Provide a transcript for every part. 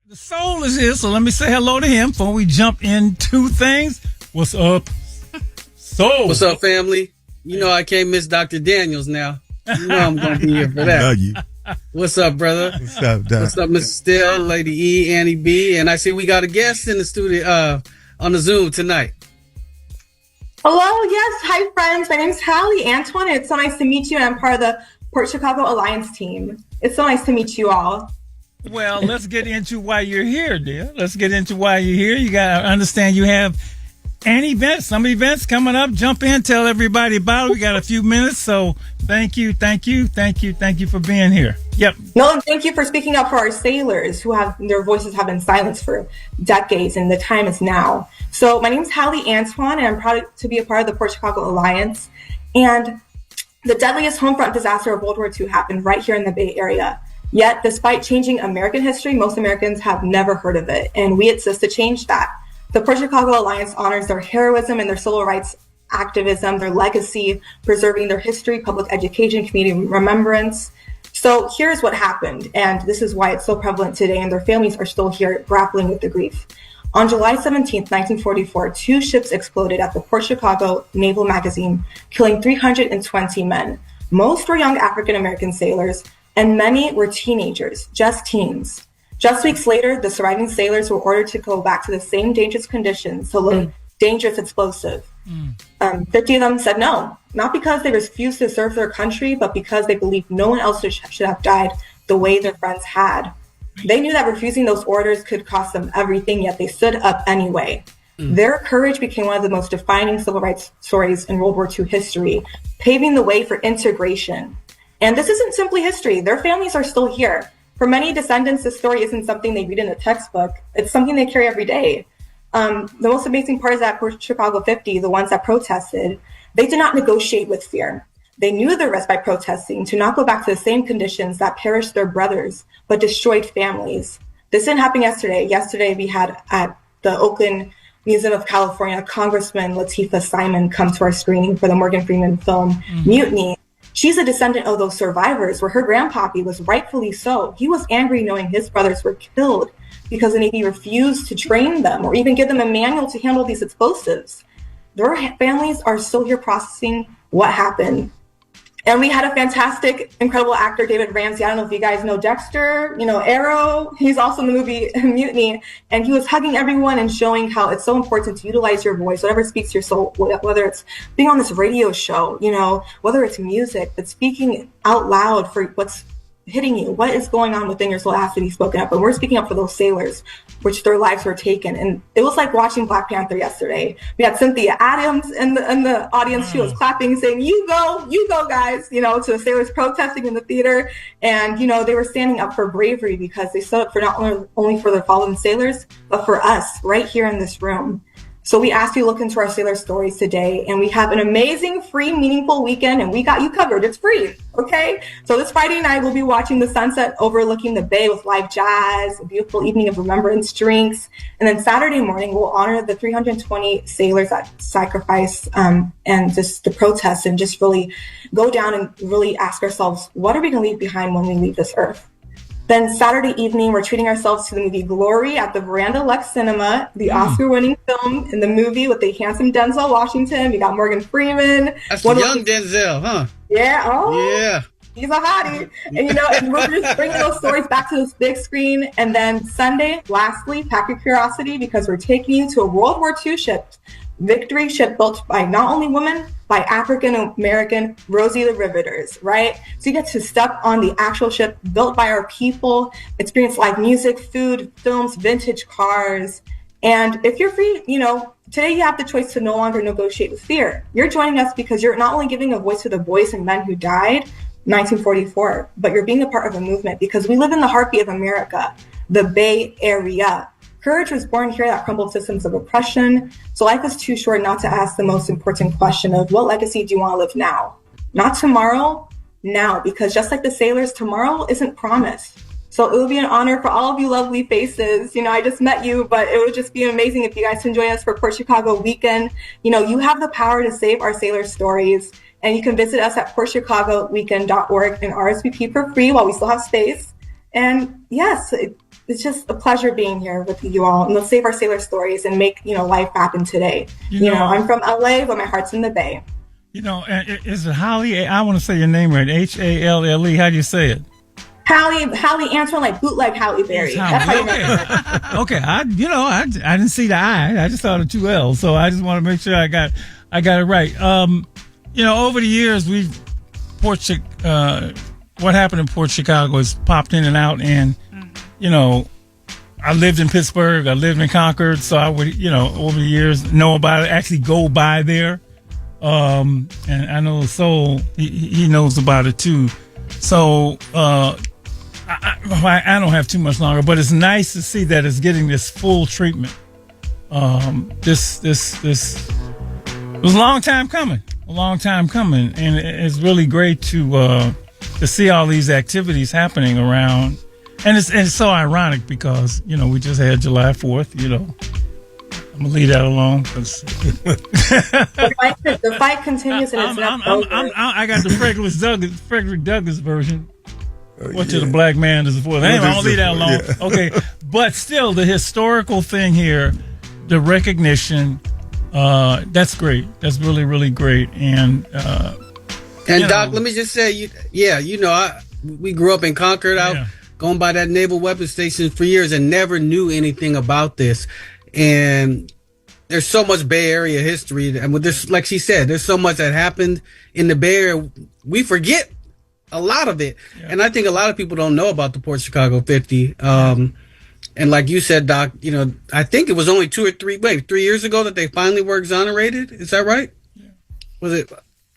The soul is here, so let me say hello to him before we jump into things. What's up, soul? What's up, family? You know I can't miss Dr. Daniels now. You know I'm going to be here for that. Love you. What's up, brother? What's up, Doc? What's up, Mr. Still, Lady E, Annie B, and I see we got a guest in the studio on the Zoom tonight. Hello, yes. Hi, friends. My name is Halle, Antoine. It's so nice to meet you, and I'm part of the Port Chicago Alliance team. It's so nice to meet you all. Well, let's get into why you're here, dear. Let's get into why you're here. You got to understand you have some events coming up. Jump in, tell everybody about it. We got a few minutes, so thank you for being here. Yep. No, and thank you for speaking up for our sailors who have their voices have been silenced for decades, and the time is now. So my name is Halle Antoine, and I'm proud to be a part of the Port Chicago Alliance. And the deadliest homefront disaster of World War II happened right here in the Bay Area. Yet, despite changing American history, most Americans have never heard of it, and we exist to change that. The Port Chicago Alliance honors their heroism and their civil rights activism, their legacy, preserving their history, public education, community remembrance. So here's what happened, and this is why it's so prevalent today, and their families are still here grappling with the grief. On July 17th, 1944, two ships exploded at the Port Chicago Naval Magazine, killing 320 men. Most were young African-American sailors, and many were teenagers, just teens. Just weeks later, the surviving sailors were ordered to go back to the same dangerous conditions to load dangerous explosive. 50 of them said no, not because they refused to serve their country, but because they believed no one else should have died the way their friends had. They knew that refusing those orders could cost them everything, yet they stood up anyway. Their courage became one of the most defining civil rights stories in World War II history, paving the way for integration. And this isn't simply history. Their families are still here. For many descendants, this story isn't something they read in a textbook. It's something they carry every day. The most amazing part is that for Chicago 50, the ones that protested, they did not negotiate with fear. They knew the risk by protesting to not go back to the same conditions that perished their brothers, but destroyed families. This didn't happen yesterday. Yesterday, we had at the Oakland Museum of California, Congressman Latifah Simon come to our screening for the Morgan Freeman film, Mutiny. She's a descendant of those survivors where her grandpappy was rightfully so. He was angry knowing his brothers were killed because the Navy refused to train them or even give them a manual to handle these explosives. Their families are still here processing what happened. And we had a fantastic, incredible actor, David Ramsey. I don't know if you guys know Dexter, Arrow. He's also in the movie Mutiny. And he was hugging everyone and showing how it's so important to utilize your voice, whatever speaks to your soul, whether it's being on this radio show, whether it's music, but speaking out loud for what's hitting you, what is going on within your soul has to be spoken up. And we're speaking up for those sailors, which their lives were taken. And it was like watching Black Panther yesterday. We had Cynthia Adams in the audience. She was clapping, saying, you go, guys, to the sailors protesting in the theater. And, they were standing up for bravery because they stood up for not only for their fallen sailors, but for us right here in this room. So we asked you to look into our sailor stories today, and we have an amazing, free, meaningful weekend, and we got you covered. It's free, okay? So this Friday night, we'll be watching the sunset overlooking the bay with live jazz, a beautiful evening of remembrance drinks. And then Saturday morning, we'll honor the 320 sailors that sacrificed and just the protest and just really go down and really ask ourselves, what are we going to leave behind when we leave this earth? Then Saturday evening, we're treating ourselves to the movie Glory at the Veranda Lux Cinema, the Oscar-winning film in the movie with the handsome Denzel Washington. We got Morgan Freeman. That's the young Denzel, huh? Yeah. Oh, yeah. He's a hottie. And we're just bringing those stories back to this big screen. And then Sunday, lastly, pack your curiosity because we're taking you to a World War II ship, Victory ship built by not only women, by African-American Rosie the Riveters, right? So you get to step on the actual ship built by our people, experience live music, food, films, vintage cars. And if you're free, today you have the choice to no longer negotiate with fear. You're joining us because you're not only giving a voice to the boys and men who died in 1944, but you're being a part of a movement because we live in the heartbeat of America, the Bay Area. Courage was born here that crumbled systems of oppression. So life is too short not to ask the most important question of what legacy do you want to live now? Not tomorrow, now, because just like the sailors, tomorrow isn't promised. So it would be an honor for all of you lovely faces. I just met you, but it would just be amazing if you guys can join us for Port Chicago weekend. You have the power to save our sailor stories. And you can visit us at portchicagoweekend.org and RSVP for free while we still have space. And yes, it's just a pleasure being here with you all, and let's save our sailor stories and make, life happen today. I'm from LA, but my heart's in the Bay. Is it Halle? I want to say your name right. Halle. How do you say it? Halle Antoine, like bootleg Halle Berry. That's how you Okay. Okay. I didn't see the I. I just saw the two L's. So I just want to make sure I got it right. Over the years, what happened in Port Chicago has popped in and out, and I lived in Pittsburgh, I lived in Concord, so I would over the years know about it, actually go by there, and I know Soul, he knows about it too. So I don't have too much longer, but it's nice to see that it's getting this full treatment. This was a long time coming, and it's really great to see all these activities happening around, and it's so ironic because we just had July 4th. I'm gonna leave that alone because the fight continues and it's not over. I got the Frederick Douglass version. What to the black man is the fourth. Anyway, I'm gonna leave that alone. Yeah. Okay, but still, the historical thing here, the recognition, that's great. That's really, really great. And Doc, let me just say, we grew up in Concord, going by that naval weapons station for years, and never knew anything about this. And there's so much Bay Area history, and with this, like she said, there's so much that happened in the Bay Area. We forget a lot of it, and I think a lot of people don't know about the Port Chicago 50. And like you said, Doc, I think it was only 3 years ago that they finally were exonerated. Is that right? Yeah. Was it?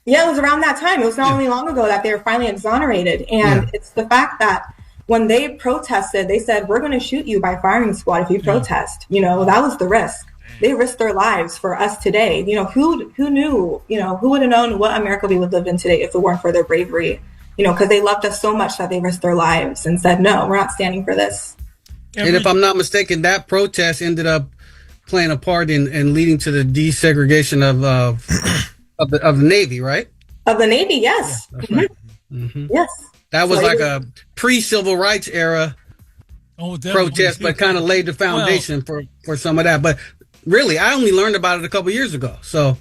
Yeah, it was around that time. It was not only long ago that they were finally exonerated, and it's the fact that when they protested, they said, "We're going to shoot you by firing squad if you protest." That was the risk. They risked their lives for us today. Who knew? Who would have known what America we would live in today if it weren't for their bravery? Because they loved us so much that they risked their lives and said, "No, we're not standing for this." And if I'm not mistaken, that protest ended up playing a part in leading to the desegregation of the Navy, right? Of the Navy, yes. Yeah, that's right. Mm-hmm. Yes. That was like a pre-civil rights era protest, but kind of laid the foundation for some of that. But really, I only learned about it a couple years ago. So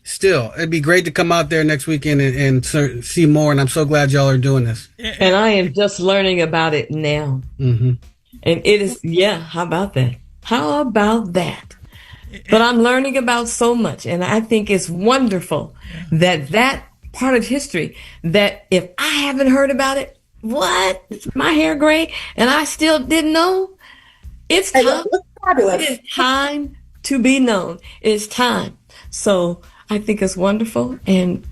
still, it'd be great to come out there next weekend and see more. And I'm so glad y'all are doing this. And I am just learning about it now. Mm-hmm. And it is, how about that? How about that? But I'm learning about so much. And I think it's wonderful that part of history, that if I haven't heard about it, what? Is my hair gray? And I still didn't know? It's time. It's time to be known. It's time. So I think it's wonderful. And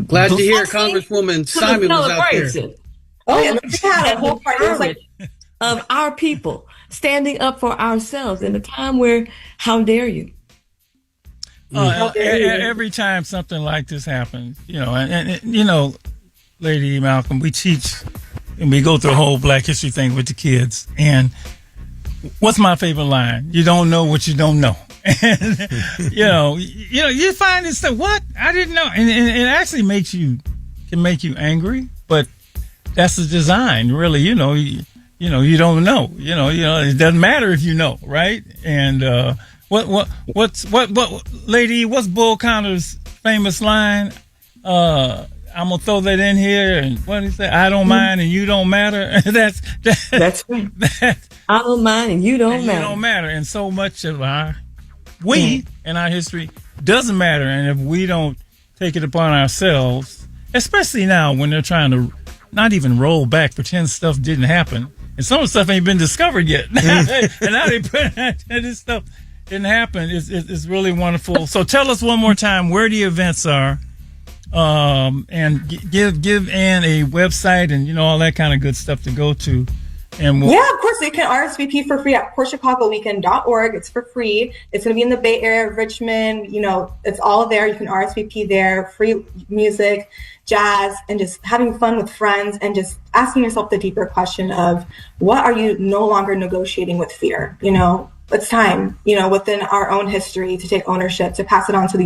glad to hear Congresswoman Simon was out there. Oh, yeah. They had a whole party of our people standing up for ourselves in a time where, how dare you? Every time something like this happens, Lady Malcolm, we teach and we go through the whole Black History thing with the kids. And what's my favorite line? You don't know what you don't know. And, you find this stuff. What? I didn't know. And it actually can make you angry, but that's the design, really. You don't know. It doesn't matter if you know, right? And what's Lady? What's Bull Connor's famous line? I'm gonna throw that in here. And what did he say? I don't mind and you don't matter. That's right. I don't mind and you don't matter. You don't matter. And so much of we in our history doesn't matter. And if we don't take it upon ourselves, especially now when they're trying to not even roll back, pretend stuff didn't happen. And some of the stuff ain't been discovered yet. And now they put this stuff didn't happen. It's really wonderful. So tell us one more time where the events are, and give Ann a website and all that kind of good stuff to go to. And of course, you can RSVP for free at portchicagoweekend.org. It's for free. It's going to be in the Bay Area, Richmond. It's all there. You can RSVP there. Free music, jazz, and just having fun with friends and just asking yourself the deeper question of what are you no longer negotiating with fear? It's time, within our own history to take ownership, to pass it on to the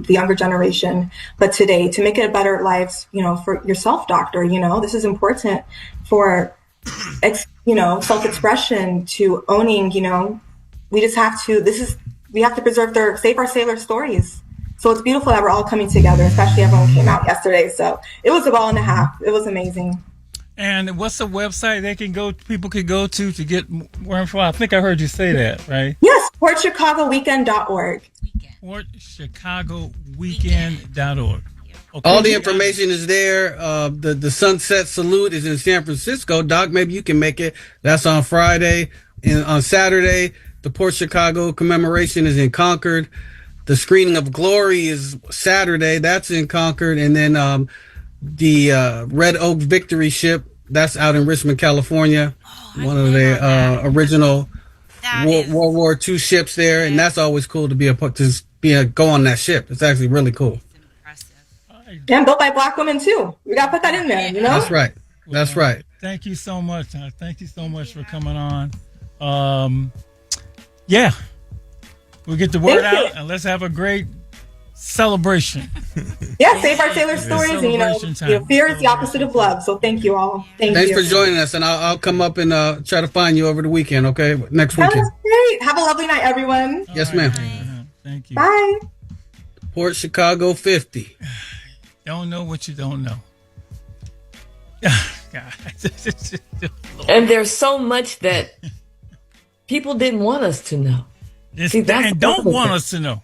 younger generation. But today, to make it a better life, for yourself, doctor, this is important for self-expression to owning, we just have to, we have to save our sailor stories. So it's beautiful that we're all coming together, especially everyone came out yesterday. So it was a ball and a half. It was amazing. And what's the website people could go to get more info? I think I heard you say that, right? Yes, portchicagoweekend.org. portchicagoweekend.org. Okay. All the information is there. The Sunset Salute is in San Francisco. Doc, maybe you can make it. That's on Friday. And on Saturday, the Port Chicago commemoration is in Concord. The screening of Glory is Saturday. That's in Concord. And then the Red Oak Victory Ship, that's out in Richmond, California. One of the original World War II ships there. And that's always cool to go on that ship. It's actually really cool. And built by Black women too. We got to put that in there, That's right. That's right. Thank you so much. Thank you so much for coming on. Yeah. We'll get the word out and let's have a great celebration. Yeah, save our sailor stories. And fear is the opposite of love. So thank you all. Thanks for joining us. And I'll come up and try to find you over the weekend, okay? Next weekend. That's great. Have a lovely night, everyone. Yes, ma'am. Thank you. Bye. Port Chicago 50. Don't know what you don't know. And there's so much that people didn't want us to know. And don't want us to know.